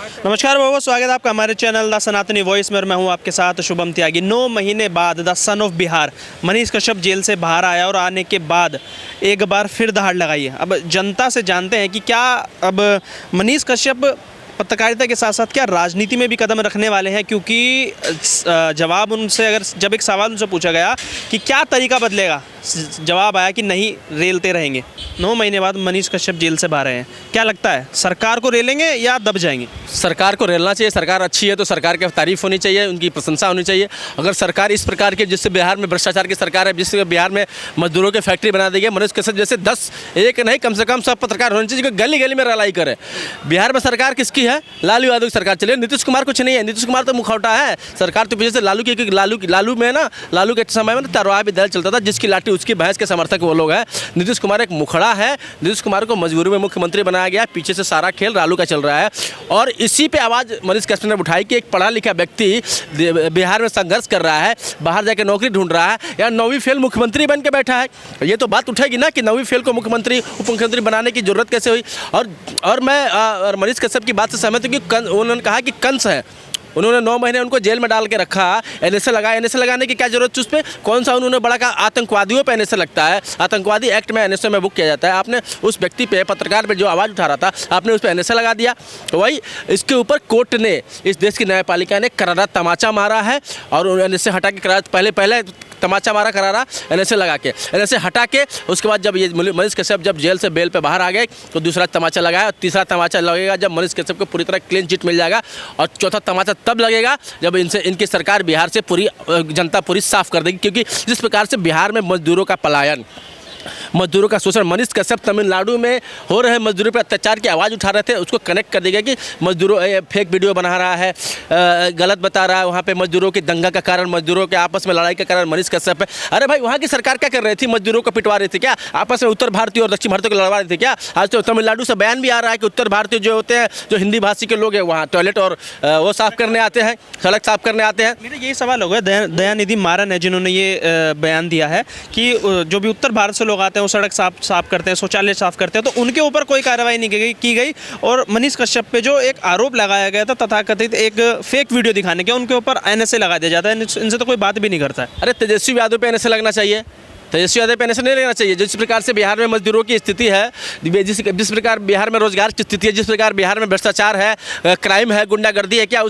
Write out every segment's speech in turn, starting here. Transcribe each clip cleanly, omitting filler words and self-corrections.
नमस्कार बहुत स्वागत है आपका हमारे चैनल द सनातनी वॉइस में। मैं हूं आपके साथ शुभम त्यागी। 9 महीने बाद the son of Bihar Manish Kashyap jail से बाहर आया और आने के बाद एक बार फिर दहाड़ लगाई है। अब जनता से जानते हैं कि क्या अब मनीष कश्यप पत्रकारिता के साथ साथ क्या राजनीति में भी कदम रखने वाले हैं, क्योंकि जवाब उनसे अगर जब एक सवाल उनसे पूछा गया कि क्या तरीका बदलेगा, जवाब आया कि नहीं, रेलते रहेंगे। 9 महीने बाद मनीष कश्यप जेल से बाहर हैं। क्या लगता है, सरकार को रेलेंगे या दब जाएंगे? सरकार को रेलना चाहिए। सरकार अच्छी है तो सरकार की तारीफ होनी चाहिए, उनकी प्रशंसा होनी चाहिए। अगर सरकार इस प्रकार के, जिससे बिहार में भ्रष्टाचार की सरकार है, जिससे बिहार में मजदूरों की फैक्ट्री बना दी है, मनीष कश्यप जैसे 10 एक नहीं कम से कम सब पत्रकार होने चाहिए जो गली गली में रलाई करे। बिहार में सरकार किसकी है? लालू यादव की सरकार चले। नीतीश कुमार कुछ नहीं है, नीतीश कुमार तो मुखौटा है। सरकार तो पीछे से लालू की, लालू में ना, लालू के समय में तरवार भी दल चलता था, जिसकी लाठी उसकी भैंस के समर्थक वो लोग हैं। नीतीश कुमार एक मुखड़ा है। नीतीश कुमार को मजबूरी में मुख्यमंत्री बनाया गया। पीछे से सारा खेल लालू का चल रहा है और इसी पे आवाज़ मनीष कश्यप ने उठाई कि एक पढ़ा लिखा व्यक्ति बिहार में संघर्ष कर रहा है, बाहर जाकर नौकरी ढूंढ रहा है, या 9वीं फेल मुख्यमंत्री बन के बैठा है। ये तो बात उठेगी ना कि 9वीं फेल को मुख्यमंत्री उप मुख्यमंत्री बनाने की जरूरत कैसे हुई। और मैं मनीष कश्यप की बात से सहमत हूँ कि उन्होंने कहा कि कंस है। उन्होंने 9 महीने उनको जेल में डाल के रखा, एनएसए लगाया। एनएसए लगाने की क्या जरूरत थी? उस पर कौन सा उन्होंने बड़ा कहा? आतंकवादियों पे एनएसए लगता है, आतंकवादी एक्ट में एनएसए में बुक किया जाता है। आपने उस व्यक्ति पे, पत्रकार पे जो आवाज़ उठा रहा था, आपने उस पर एनएसए लगा दिया। वही इसके ऊपर कोर्ट ने, इस देश की न्यायपालिका ने करारा तमाचा मारा है और एनएसए हटा के करारा पहले तमाचा मारा करारा एनएसए लगा के, एनएसए हटा के उसके बाद जब ये मनीष कश्यप जब जेल से बेल पे बाहर आ गए तो दूसरा तमाचा लगाया और तीसरा तमाचा लगेगा जब मनीष कश्यप को पूरी तरह क्लीन चिट मिल जाएगा, और चौथा तमाचा तब लगेगा जब इनकी सरकार बिहार से पूरी जनता पूरी साफ कर देगी। क्योंकि जिस प्रकार से बिहार में मजदूरों का पलायन, मजदूरों का शोषण, मनीष कश्यप तमिलनाडु में हो रहे मजदूरों पर अत्याचार की आवाज़ उठा रहे थे, उसको कनेक्ट कर देगा कि मजदूरों फेक वीडियो बना रहा है, गलत बता रहा है, वहाँ पे मजदूरों की दंगा का कारण, मजदूरों के आपस में लड़ाई का कारण मनीष कश्यप है। अरे भाई, वहाँ की सरकार क्या कर रही थी? मजदूरों को पिटवा रही थी क्या? आपस में उत्तर भारतीय और दक्षिण भारतीय को लड़वा रही थी क्या? आज तो तमिलनाडु से बयान भी आ रहा है कि उत्तर भारतीय जो होते हैं, जो हिंदी भाषी के लोग हैं, वहाँ टॉयलेट और वो साफ़ करने आते हैं, सड़क साफ़ करने आते हैं। मेरा यही सवाल होगा, दयानिधि मारन है जिन्होंने ये बयान दिया है कि जो भी उत्तर भारत से लोग आते हैं वो सड़क साफ करते हैं, शौचालय साफ करते हैं, तो उनके ऊपर कोई कार्रवाई नहीं की गई। और मनीष कश्यप पे जो एक आरोप लगाया गया था तथाकथित एक फेक वीडियो दिखाने के, उनके ऊपर एनएसए लगा दिया जाता है। इनसे तो कोई बात भी नहीं करता है। अरे तेजस्वी यादव पे एनएसए लगना चाहिए, तेजस्वी यादव पे एनएसए नहीं लेना चाहिए। जिस प्रकार से बिहार में मजदूरों की स्थिति है, जिस प्रकार बिहार में रोजगार की स्थिति है, जिस प्रकार बिहार में भ्रष्टाचार है, क्राइम है, गुंडागर्दी है, क्या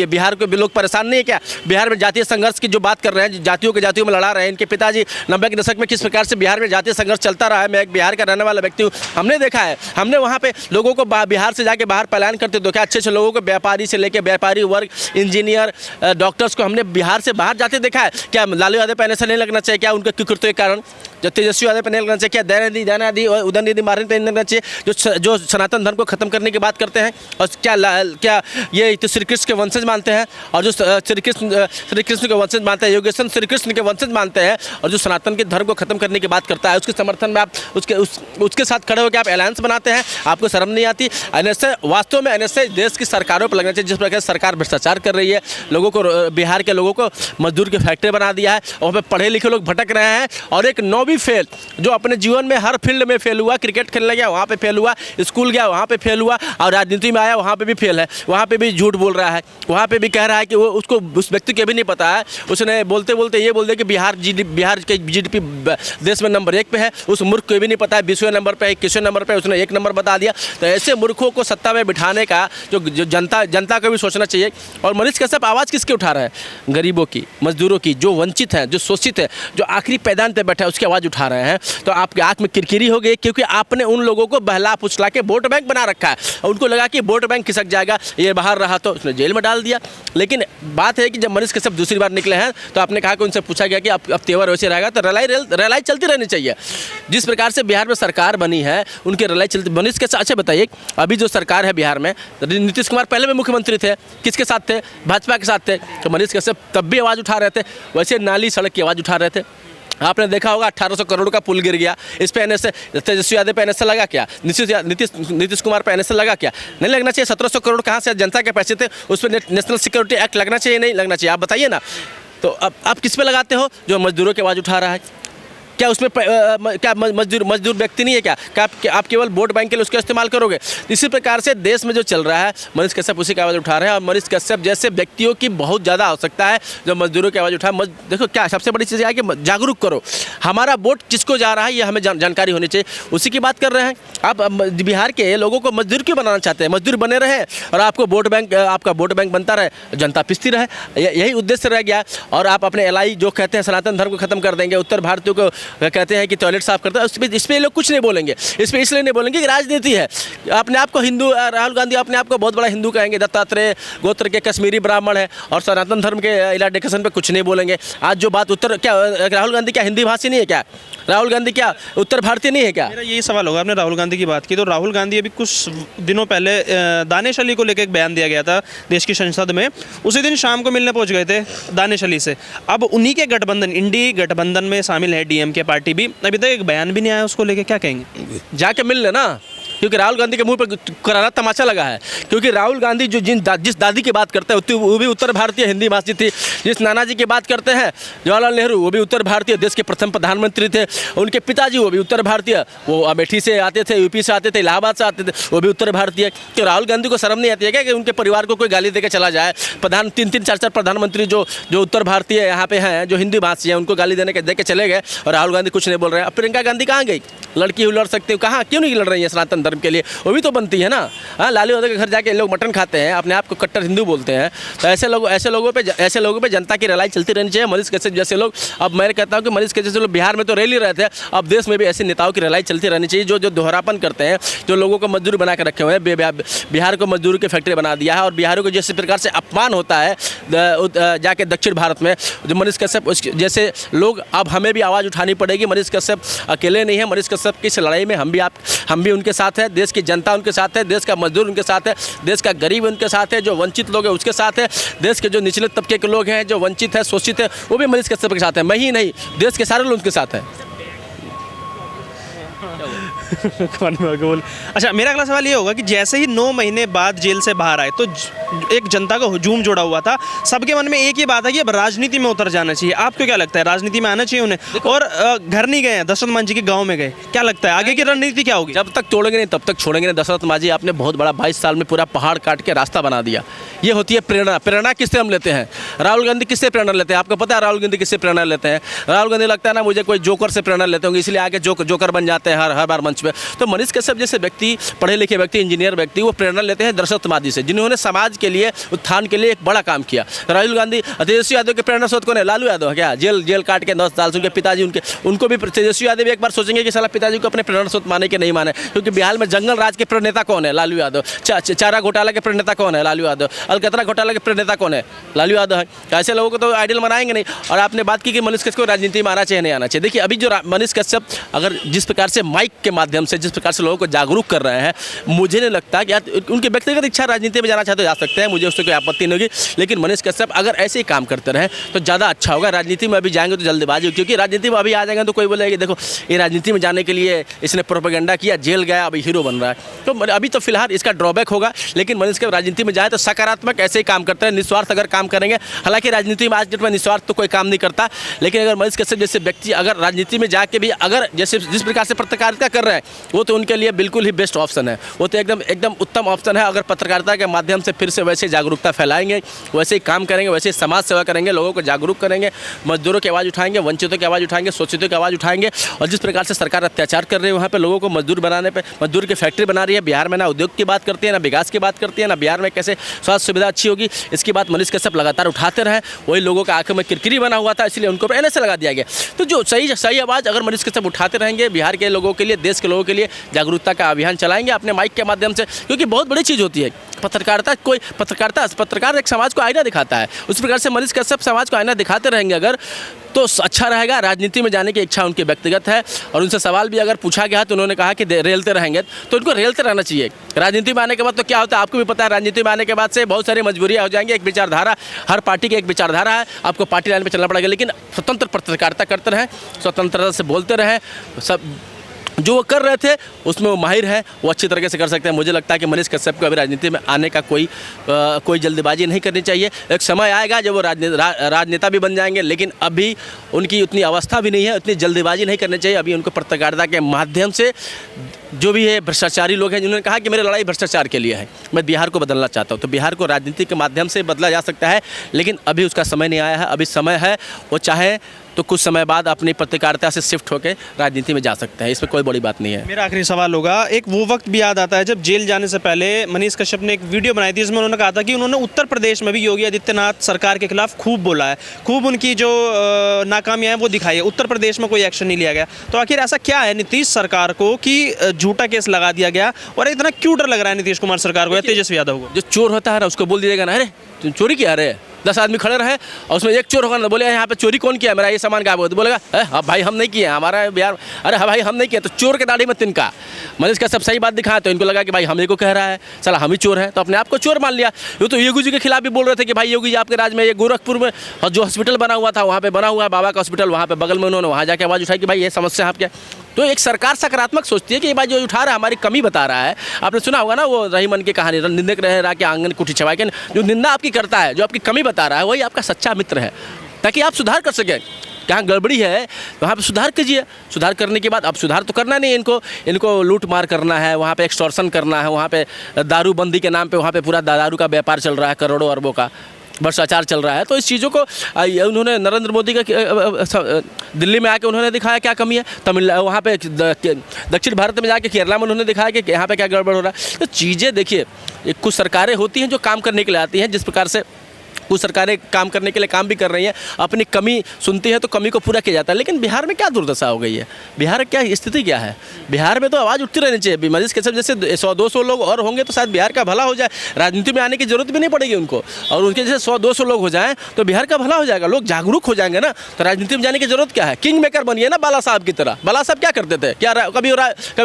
बिहार को लोग परेशान नहीं है क्या? बिहार में जातीय संघर्ष की जो बात कर रहे हैं, जातियों में लड़ा रहे हैं, इनके पिताजी 90 के दशक में किस प्रकार से बिहार में जातीय संघर्ष चलता रहा है। मैं एक बिहार का रहने वाला व्यक्ति हूँ, हमने देखा है। हमने वहाँ पे लोगों को बिहार से जाके बाहर पलायन करते देखा, अच्छे लोगों को, व्यापारी से लेकर व्यापारी वर्ग, इंजीनियर, डॉक्टर्स को हमने बिहार से बाहर जाते देखा है। क्या लालू यादव पे एनएसए नहीं लगना चाहिए? क्या उनके कुकृत्यों के कारण? जो तेजस्वी यादव पे नहीं लगना चाहिए? क्या दयानिधि और उदयनिधि मारन पे नहीं लगना चाहिए? जो सनातन धर्म को खत्म करने की बात करते हैं, और क्या ये तो श्री कृष्ण के वंशज मानते हैं, और जो श्री कृष्ण के वंशज मानते हैं, योगेश्वर श्री कृष्ण के वंशज मानते हैं, और जो सनातन के धर्म को खत्म करने की बात करता है, उसके समर्थन में आप उसके साथ खड़े होकर आप अलायंस बनाते हैं। आपको शर्म नहीं आती? एनएसए वास्तव में एनएसए देश की सरकारों पर लगना चाहिए। जिस प्रकार सरकार भ्रष्टाचार कर रही है, लोगों को, बिहार के लोगों को मजदूर की फैक्ट्री बना दिया है, और वहाँ पे पढ़े लिखे लोग भटक रहे हैं, और एक 9वीं फेल जो अपने जीवन में हर फील्ड में फेल हुआ, क्रिकेट खेलने गया वहाँ पे फेल हुआ, स्कूल गया वहाँ पे फेल हुआ, और राजनीति में आया वहाँ पे भी फेल है, वहाँ पे भी झूठ बोल रहा है, वहाँ पे भी कह रहा है कि वो उसको, उस व्यक्ति को भी नहीं पता है, उसने बोलते बोलते ये बोल दिया कि बिहार के जीडीपी देश में नंबर 1 पे है, उस मूर्ख को भी नहीं पता है 20वें नंबर पे है, 21वें नंबर पे, उसने 1 नंबर बता दिया। तो ऐसे मूर्खों को सत्ता में बिठाने का जो जनता को भी सोचना चाहिए। और मनीष कश्यप आवाज़ किसके उठा रहा है? गरीबों की, मजदूरों की, जो वंचित हैं, जो शोषित है, जो आखिरी पैदान पे बैठा है, उसकी आवाज़ उठा रहे हैं। तो आपके आँख में किरकिरी हो गई, क्योंकि आपने उन लोगों को बहला फुसला के वोट बैंक बना रखा है, और उनको लगा कि वोट बैंक खिसक जाएगा, ये बाहर रहा तो उसने जेल में डाल दिया। लेकिन बात है कि जब मनीष कश्यप दूसरी बार निकले हैं तो आपने कहा कि उनसे पूछा गया कि अब तेवर वैसे रहेगा, तो रलाई चलती रहनी चाहिए। जिस प्रकार से बिहार में सरकार बनी है, उनकी रलाई चलती। मनीष कश्यप, अच्छा बताइए, अभी जो सरकार है बिहार में, नीतीश कुमार पहले भी मुख्यमंत्री थे, किसके साथ थे? भाजपा के साथ थे। तो मनीष कश्यप तब भी आवाज़ उठा रहे थे, वैसे नाली सड़क की आवाज़ उठा रहे थे। आपने देखा होगा 1800 करोड़ का पुल गिर गया, इस पे एनएसए, तेजस्वी यादव पे एनएसए लगा क्या? नीतीश कुमार पे एनएसए लगा क्या? नहीं लगना चाहिए। 1700 करोड़ कहाँ से जनता के पैसे थे, उस पर नेशनल सिक्योरिटी एक्ट लगना चाहिए, नहीं लगना चाहिए? आप बताइए ना। तो अब आप किस पे लगाते हो? जो मजदूरों की आवाज़ उठा रहा है। क्या उसमें क्या मजदूर व्यक्ति नहीं है क्या आप केवल वोट बैंक के लिए उसका इस्तेमाल करोगे? इसी प्रकार से देश में जो चल रहा है, मनीष कश्यप उसी की आवाज़ उठा रहे हैं और मनीष कश्यप जैसे व्यक्तियों की बहुत ज़्यादा आवश्यकता है जो मजदूरों की आवाज़ उठाए। देखो क्या सबसे बड़ी चीज़ है कि जागरूक करो, हमारा वोट किसको जा रहा है ये हमें जानकारी होनी चाहिए, उसी की बात कर रहे हैं। आप बिहार के लोगों को मजदूर क्यों बनाना चाहते हैं? मजदूर बने रहे और आपको वोट बैंक, आपका वोट बैंक बनता रहे, जनता पिसती रहे, यही उद्देश्य रह गया। और आप अपने एलआई जो कहते हैं सनातन धर्म को खत्म कर देंगे, उत्तर भारतीयों को कहते हैं कि टॉयलेट साफ करते हैं, इस पर लोग कुछ नहीं बोलेंगे। इस पर इसलिए नहीं बोलेंगे कि राजनीति है। अपने आप को हिंदू, राहुल गांधी अपने आप को बहुत बड़ा हिंदू कहेंगे, दत्तात्रेय गोत्र के कश्मीरी ब्राह्मण है और सनातन धर्म के इलाडिकेशन पे कुछ नहीं बोलेंगे। आज जो बात राहुल गांधी क्या हिंदी भाषी नहीं है क्या? राहुल गांधी क्या उत्तर भारतीय नहीं है क्या? मेरा यही सवाल होगा। आपने राहुल गांधी की बात की तो राहुल गांधी अभी कुछ दिनों पहले दानिश अली को लेकर एक बयान दिया गया था देश की संसद में, उसी दिन शाम को मिलने पहुंच गए थे दानिश अली से। अब उन्हीं के गठबंधन, इंडी गठबंधन में शामिल है डीएमके पार्टी भी, अभी तक एक बयान भी नहीं आया उसको लेकर, क्या कहेंगे? जाके मिल लेना, क्योंकि राहुल गांधी के मुंह पर करारा तमाचा लगा है। क्योंकि राहुल गांधी जो जिस दादी की बात करते हैं वो भी उत्तर भारतीय हिंदी भाषी थी। जिस नाना जी की बात करते हैं जवाहरलाल नेहरू, वो भी उत्तर भारतीय, देश के प्रथम प्रधानमंत्री थे। उनके पिताजी वो भी उत्तर भारतीय, वो अमेठी से आते थे, यूपी से आते थे, इलाहाबाद से आते थे, वो भी उत्तर भारतीय। तो राहुल गांधी को शर्म नहीं आती है क्या कि उनके परिवार को कोई गाली देकर चला जाए? तीन चार प्रधानमंत्री जो उत्तर भारतीय यहाँ पे हैं, जो हिंदी भाषी हैं, उनको गाली दे के चले गए और राहुल गांधी कुछ नहीं बोल रहे हैं। अब प्रियंका गांधी कहाँ गई? लड़की लड़ सकती हो, कहाँ क्यों नहीं लड़ रही है सनातन धर्म के लिए? वो भी तो बनती है ना। हाँ, लालू यादव के घर जाके लोग मटन खाते हैं, अपने आप को कट्टर हिंदू बोलते हैं। तो ऐसे लोगों पे जनता की लड़ाई चलती रहनी चाहिए। मनीष कश्यप जैसे लोग, अब मैं कहता हूँ कि मनीष कश्यप जैसे लोग बिहार में तो रह ही रहे थे, अब देश में भी ऐसे नेताओं की लड़ाई चलती रहनी चाहिए जो दोहरापन करते हैं, जो लोगों को मजदूर बना के रखे हुए हैं। बिहार को मजदूर की फैक्ट्री बना दिया है और बिहारियों को जिस प्रकार से अपमान होता है जाके दक्षिण भारत में, जो मनीष कश्यप जैसे लोग, अब हमें भी आवाज़ उठानी पड़ेगी। मनीष कश्यप अकेले नहीं है, मनीष कश्यप की इस लड़ाई में हम भी उनके साथ हैं, देश की जनता उनके साथ है, देश का मजदूर उनके साथ है, देश का गरीब उनके साथ है, जो वंचित लोग हैं उसके साथ है, देश के जो निचले तबके के लोग हैं, जो वंचित है, शोषित है, वो भी मनीष कश्यप के साथ है। मैं ही नहीं, देश के सारे लोग उनके साथ हैं। अच्छा, मेरा अगला सवाल ये होगा कि जैसे ही 9 महीने बाद जेल से बाहर आए तो एक जनता का हुजूम जोड़ा हुआ था, सबके मन में एक ही बात है कि अब राजनीति में उतर जाना चाहिए। आपको क्या लगता है, राजनीति में आना चाहिए उन्हें? और घर नहीं गए हैं, दशरथ मांझी के गांव में गए, क्या लगता है आगे की रणनीति क्या होगी? जब तक तोड़ेंगे नहीं तब तक छोड़ेंगे नहीं। दशरथ मांझी आपने बहुत बड़ा 22 साल में पूरा पहाड़ काट के रास्ता बना दिया। ये होती है प्रेरणा किससे हम लेते हैं? राहुल गांधी किससे प्रेरणा लेते हैं? आपको पता है राहुल गांधी किससे प्रेरणा लेते हैं? राहुल गांधी लगता है ना मुझे कोई जोकर से प्रेरणा लेते होंगे, इसलिए आगे जोकर बन जाते हैं हर बार मंच पे। तो मनीष कश्यप जैसे व्यक्ति, पढ़े लिखे व्यक्ति, इंजीनियर व्यक्ति, वो प्रेरणा लेते हैं दशरथ मांझी से, जिन्होंने समाज के लिए, उत्थान के लिए एक बड़ा काम किया। राहुल गांधी, तेजस्वी यादव के प्रेरणा स्रोत कौन है? लालू यादव है क्या? जेल काट के 10 साल से उनके पिताजी, उनको भी तेजस्वी यादव भी एक बार सोचेंगे कि साला पिताजी को अपने प्रेरणा स्रोत माने कि नहीं माने, क्योंकि बिहार में जंगल राज के प्रणेता कौन है? लालू यादव। चारा घोटाला के प्रणेता कौन है? लालू यादव। अलकतरा घोटाला के प्रणेता कौन है? लालू यादव है। ऐसे लोगों को तो आइडियल बनाएंगे नहीं। और आपने बात की कि मनीष कश्यप को राजनीति में आना चाहिए नहीं आना चाहिए। देखिए, अभी जो मनीष कश्यप अगर जिस प्रकार से माइक के माध्यम से जिस प्रकार से लोगों को जागरूक कर रहे हैं, मुझे नहीं लगता कि यार उनकी व्यक्तिगत इच्छा राजनीति में जाना चाहते जा सकते हैं, मुझे उससे कोई आपत्ति नहीं होगी। लेकिन मनीष कश्यप अगर ऐसे ही काम करते रहे तो ज़्यादा अच्छा होगा। राजनीति में अभी जाएंगे तो जल्दबाजी, क्योंकि राजनीति में अभी आ जाएंगे तो कोई बोलेगा कि देखो ये राजनीति में जाने के लिए इसने प्रोपेगेंडा किया, जेल गया, अभी हीरो बन रहा है। तो अभी तो फिलहाल इसका ड्रॉबैक होगा। लेकिन मनीष कश्यप राजनीति में जाए तो सकारात्मक ऐसे ही काम करते हैं, निस्वार्थ अगर काम करेंगे। हालांकि राजनीति में आज डेट में निस्वार्थ तो कोई काम नहीं करता, लेकिन अगर मनीष कश्यप जैसे व्यक्ति अगर राजनीति में जाके भी अगर जैसे जिस प्रकार से पत्रकारिता कर रहे हैं, वो तो उनके लिए बिल्कुल ही बेस्ट ऑप्शन है। वो तो एकदम उत्तम ऑप्शन है। अगर पत्रकारिता के माध्यम से फिर से वैसे जागरूकता फैलाएंगे, वैसे ही काम करेंगे, वैसे समाज सेवा करेंगे, लोगों को जागरूक करेंगे, मजदूरों की आवाज़ उठाएंगे, वंचितों की आवाज़ उठाएंगे, शोषितों की आवाज़ उठाएंगे। और जिस प्रकार से सरकार अत्याचार कर रही है वहाँ पे लोगों को मजदूर बनाने पे, मजदूर की फैक्ट्री बना रही है बिहार में, ना उद्योग की बात करती है, ना विकास की बात करती है, ना बिहार में कैसे स्वास्थ्य सुविधा अच्छी होगी, इसकी बात मनीष कश्यप लगातार उठाते रहे। वही लोगों का आंखों में किरकिरी बना हुआ था, इसलिए उनको एनएस लगा दिया गया। तो जो सही आवाज़ अगर मनीष कश्यप उठाते रहेंगे, बिहार के लोगों के लिए, देश के लोगों के लिए जागरूकता का अभियान चलाएंगे अपने माइक के माध्यम से, क्योंकि बहुत बड़ी चीज़ होती है पत्रकारिता। पत्रकार एक समाज को आईना दिखाता है, उस प्रकार से मनीष कश्यप समाज को आईना दिखाते रहेंगे अगर, तो अच्छा रहेगा। राजनीति में जाने की इच्छा उनकी व्यक्तिगत है और उनसे सवाल भी अगर पूछा गया तो उन्होंने कहा कि रेलते रहेंगे, तो उनको रेलते रहना चाहिए। राजनीति में आने के बाद तो क्या होता है आपको भी पता है, राजनीति में आने के बाद से बहुत सारी मजबूरियाँ हो जाएंगी। एक विचारधारा, हर पार्टी की एक विचारधारा है, आपको पार्टी लाइन पर चलना पड़ेगा। लेकिन स्वतंत्र पत्रकारिता करते रहें, स्वतंत्रता से बोलते रहें, सब जो वो कर रहे थे उसमें वो माहिर है, वो अच्छी तरीके से कर सकते हैं। मुझे लगता है कि मनीष कश्यप को अभी राजनीति में आने का कोई जल्दबाजी नहीं करनी चाहिए। एक समय आएगा जब वो राजनेता भी बन जाएंगे, लेकिन अभी उनकी उतनी अवस्था भी नहीं है, उतनी जल्दबाजी नहीं करनी चाहिए। अभी उनको पत्रकारिता के माध्यम से जो भी है भ्रष्टाचारी लोग हैं जिन्होंने कहा कि मेरी लड़ाई भ्रष्टाचार के लिए है, मैं बिहार को बदलना चाहता हूँ, तो बिहार को राजनीति के माध्यम से बदला जा सकता है, लेकिन अभी उसका समय नहीं आया है। अभी समय है, वो चाहे तो कुछ समय बाद अपनी पत्रकारिता से शिफ्ट होकर राजनीति में जा सकते हैं, इसमें कोई बड़ी बात नहीं है। मेरा आखिरी सवाल होगा, एक वो वक्त भी याद आता है जब जेल जाने से पहले मनीष कश्यप ने एक वीडियो बनाई थी, इसमें उन्होंने कहा था कि उन्होंने उत्तर प्रदेश में भी योगी आदित्यनाथ सरकार के खिलाफ खूब बोला है, खूब उनकी जो नाकामियाँ हैं वो दिखाई है, उत्तर प्रदेश में कोई एक्शन नहीं लिया गया। तो आखिर ऐसा क्या है नीतीश सरकार को कि झूठा केस लगा दिया गया, और इतना क्यों डर लग रहा है नीतीश कुमार सरकार को या तेजस्वी यादव को? जो चोर होता है ना उसको बोल दीजिएगा ना, अरे तुम चोरी किया, अरे 10 आदमी खड़े रहे और उसमें एक चोर होगा ना, बोले यहाँ पे चोरी कौन किया, मेरा ये सामान गायब हो, तो बोलेगा हाँ भाई हम नहीं किए, हमारा बिहार, अरे हाँ भाई हम नहीं किए, तो चोर के दाढ़ी में तिनका। मनीष कश्यप सही बात दिखाया तो इनको लगा कि भाई हम ही को कह रहा है, चला हम ही चोर है, तो अपने आप को चोर मान लिया। ये तो योगी जी के खिलाफ भी बोल रहे थे कि भाई योगी जी आपके राज्य में ये गोरखपुर में जो हॉस्पिटल बना हुआ था, वहाँ पे बना हुआ है बाबा का हॉस्पिटल, वहाँ पे बगल में उन्होंने वहाँ जाके आवाज़ उठाई कि भाई ये समस्या है आपके। तो एक सरकार सकारात्मक सोचती है कि ये भाई जो उठा रहा है हमारी कमी बता रहा है। आपने सुना होगा ना वो रहीमन की कहानी, निंदक रहे रा के आंगन कुठी छवाए के, जो निंदा आपकी करता है, जो आपकी कमी बता रहा है, वही आपका सच्चा मित्र है, ताकि आप सुधार कर सकें। कहाँ गड़बड़ी है वहाँ पे सुधार कीजिए। सुधार करने के बाद अब सुधार तो करना नहीं, इनको लूट मार करना है, वहाँ पे एक्सटॉर्शन करना है, वहाँ पे दारूबंदी के नाम पे वहाँ पे पूरा दारू का व्यापार चल रहा है, करोड़ों अरबों का भ्रष्टाचार चल रहा है। तो इस चीज़ों को उन्होंने नरेंद्र मोदी का दिल्ली में आके उन्होंने दिखाया क्या कमी है, वहाँ पे दक्षिण भारत में जाके केरला में उन्होंने दिखाया कि यहाँ पे क्या गड़बड़ हो रहा है। तो चीज़ें देखिए, कुछ सरकारें होती हैं जो काम करने के लिए आती हैं, जिस प्रकार से कुछ सरकारें काम करने के लिए काम भी कर रही हैं, अपनी कमी सुनती है तो कमी को पूरा किया जाता है। लेकिन बिहार में क्या दुर्दशा हो गई है, बिहार क्या स्थिति क्या है, बिहार में तो आवाज़ उठती रहनी चाहिए। मनीष कश्यप जैसे 100-200 लोग और होंगे तो शायद बिहार का भला हो जाए, राजनीति में आने की जरूरत भी नहीं पड़ेगी उनको, और उनके जैसे 100-200 लोग हो जाएँ तो बिहार का भला हो जाएगा, लोग जागरूक हो जाएंगे ना, तो राजनीति में जाने की जरूरत क्या है। किंग मेकर बनिए ना बाला साहब की तरह। बाला साहब क्या करते थे, क्या कभी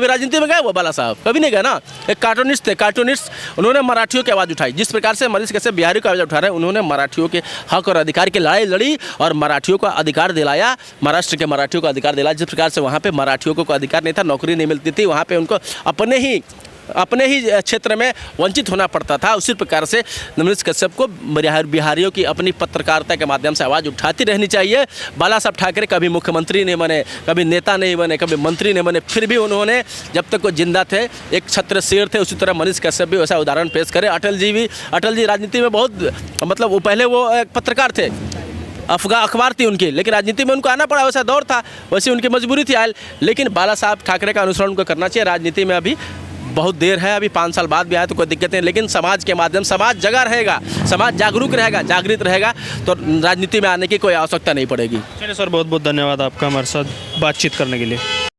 राजनीति में गए वो बाला साहब? कभी नहीं गए ना। एक कार्टूनिस्ट थे, कार्टूनिस्ट, उन्होंने मराठियों की आवाज़ उठाई। जिस प्रकार से मनीष कश्यप बिहारी की आवाज़ उठा रहे हैं, उन्होंने मराठियों के हक और अधिकार की लड़ाई लड़ी और मराठियों को अधिकार दिलाया, महाराष्ट्र के मराठियों को अधिकार दिलाया। जिस प्रकार से वहाँ पे मराठियों को अधिकार नहीं था, नौकरी नहीं मिलती थी, वहाँ पे उनको अपने ही क्षेत्र में वंचित होना पड़ता था, उसी प्रकार से मनीष कश्यप को बिहारियों की अपनी पत्रकारिता के माध्यम से आवाज़ उठाती रहनी चाहिए। बाला साहब ठाकरे कभी मुख्यमंत्री नहीं बने, कभी नेता नहीं बने, कभी मंत्री नहीं बने, फिर भी उन्होंने जब तक वो जिंदा थे एक छत्र शेर थे, उसी तरह मनीष कश्यप भी वैसा उदाहरण पेश करें। अटल जी राजनीति में बहुत मतलब वो पहले वो एक पत्रकार थे, अखबार थी उनकी, लेकिन राजनीति में उनको आना पड़ा, वैसा दौर था, वैसे उनकी मजबूरी थी आयल। लेकिन बाला साहब ठाकरे का अनुसरण उनको करना चाहिए। राजनीति में अभी बहुत देर है, अभी 5 साल बाद भी आए तो कोई दिक्कत नहीं, लेकिन समाज के माध्यम, समाज जगा रहेगा, समाज जागरूक रहेगा, जागृत रहेगा, तो राजनीति में आने की कोई आवश्यकता नहीं पड़ेगी। चलिए सर, बहुत बहुत धन्यवाद आपका हमारे साथ बातचीत करने के लिए।